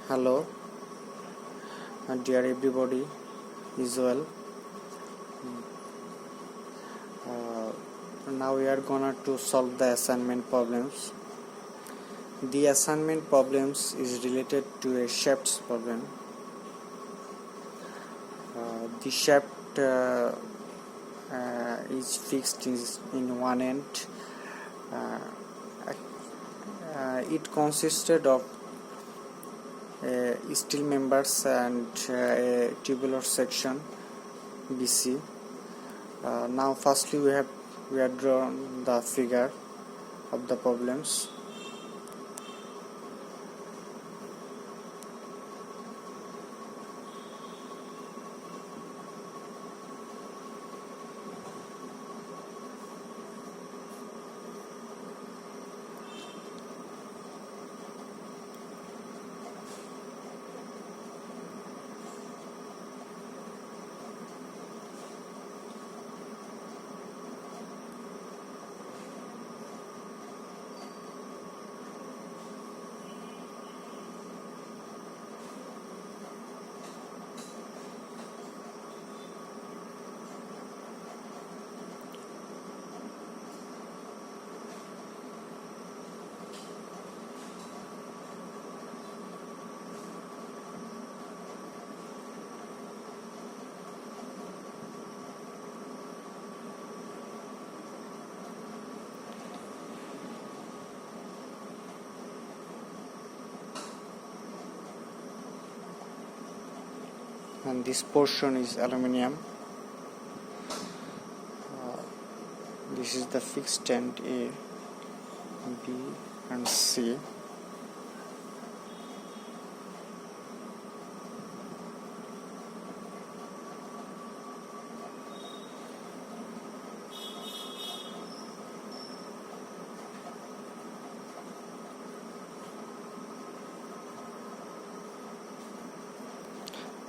Hello, dear everybody, is well. Now we are gonna to solve the assignment problems. The assignment problems is related to a shafts problem. The shaft is fixed in one end. It consisted of steel members and a tubular section BC. Now firstly we have drawn the figure of the problems. And this portion is aluminium. This is the fixed end A, B and C.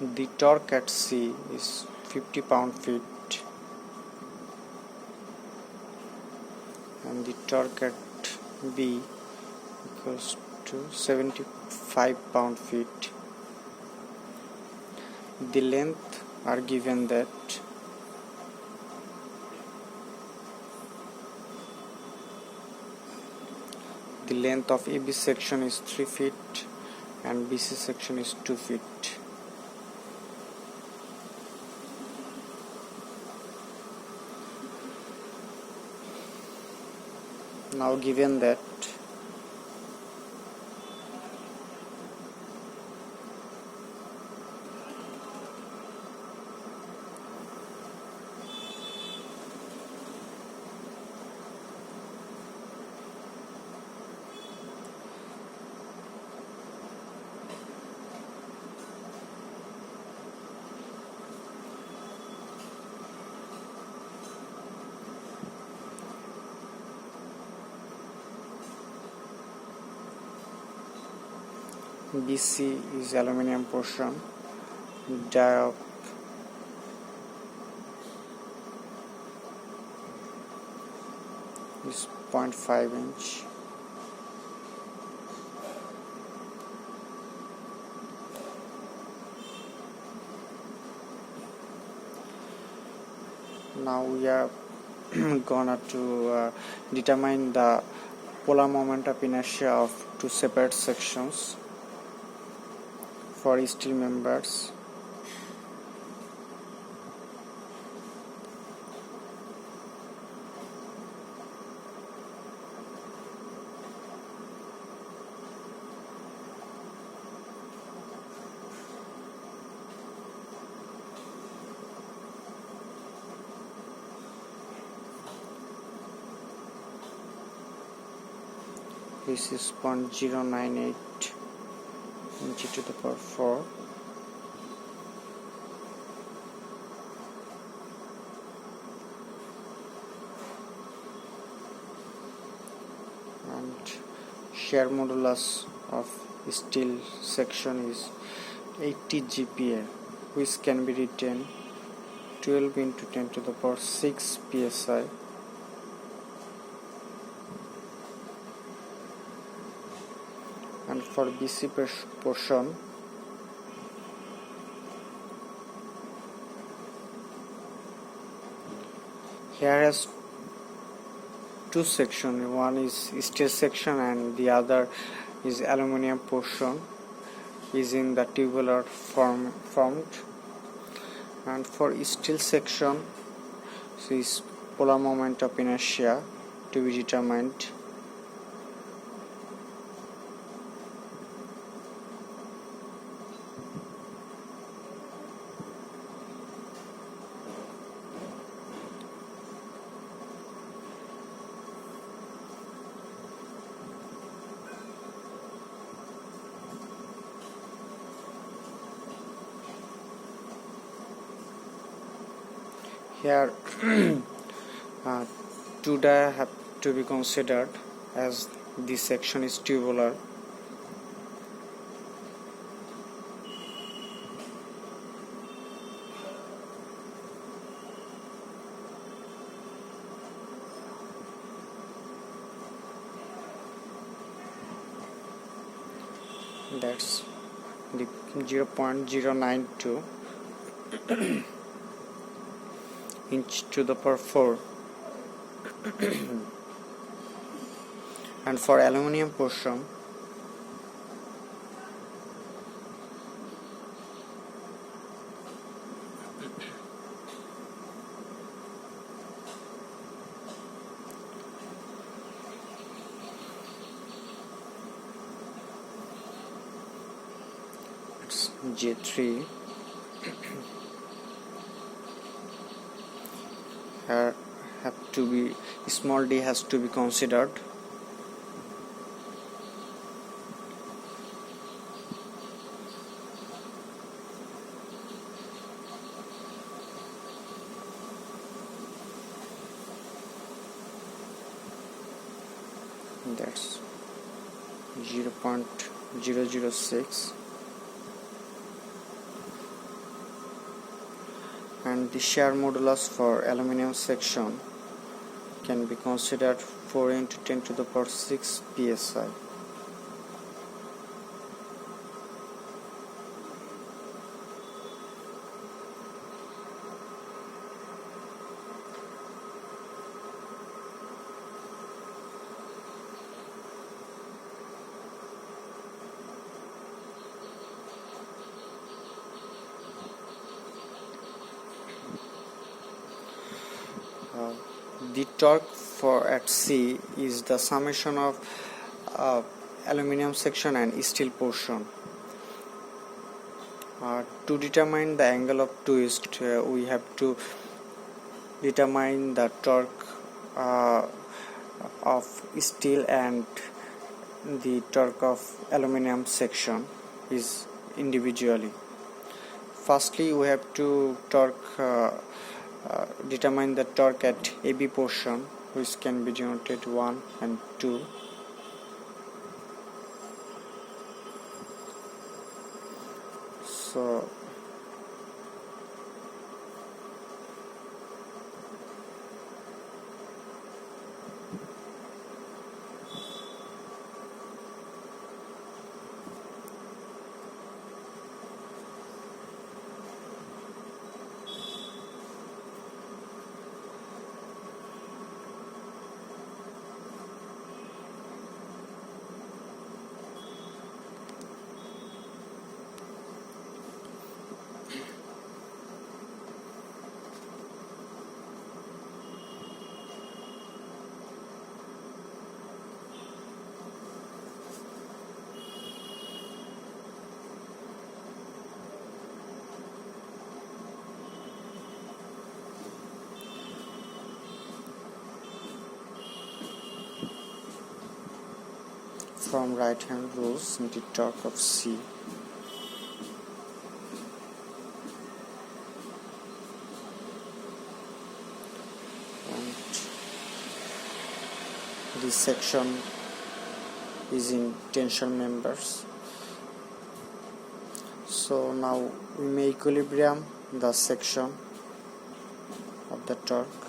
The torque at C is 50 pound-feet and the torque at B equals to 75 pound-feet. The length are given that the length of AB section is 3 feet and BC section is 2 feet. Now given that BC is aluminium portion, diop is 0.5 inch. Now we are gonna to determine the polar moment of inertia of two separate sections for steel members. This is 0.098 inch to the power 4. And shear modulus of steel section is 80 GPa, which can be written 12 into 10 to the power 6 psi. And for BC portion Here has two sections, one is steel section and the other is aluminum portion is in the tubular formed. And for steel section, is polar moment of inertia to be determined. Here two dia have to be considered as this section is tubular. That's the 0.092 inch to the power 4. And for aluminum portion, it's J3. Here have to be small d has to be considered. That's 0.006. And the shear modulus for aluminum section can be considered 4 into 10 to the power 6 psi. The torque for at C is the summation of aluminum section and steel portion. To determine the angle of twist, we have to determine the torque of steel and the torque of aluminum section is individually. Firstly, we have to determine the torque at AB portion, which can be denoted 1 and 2. So from right hand rules, the torque of C and this section is in tension members. So now we may equilibrium the section of the torque.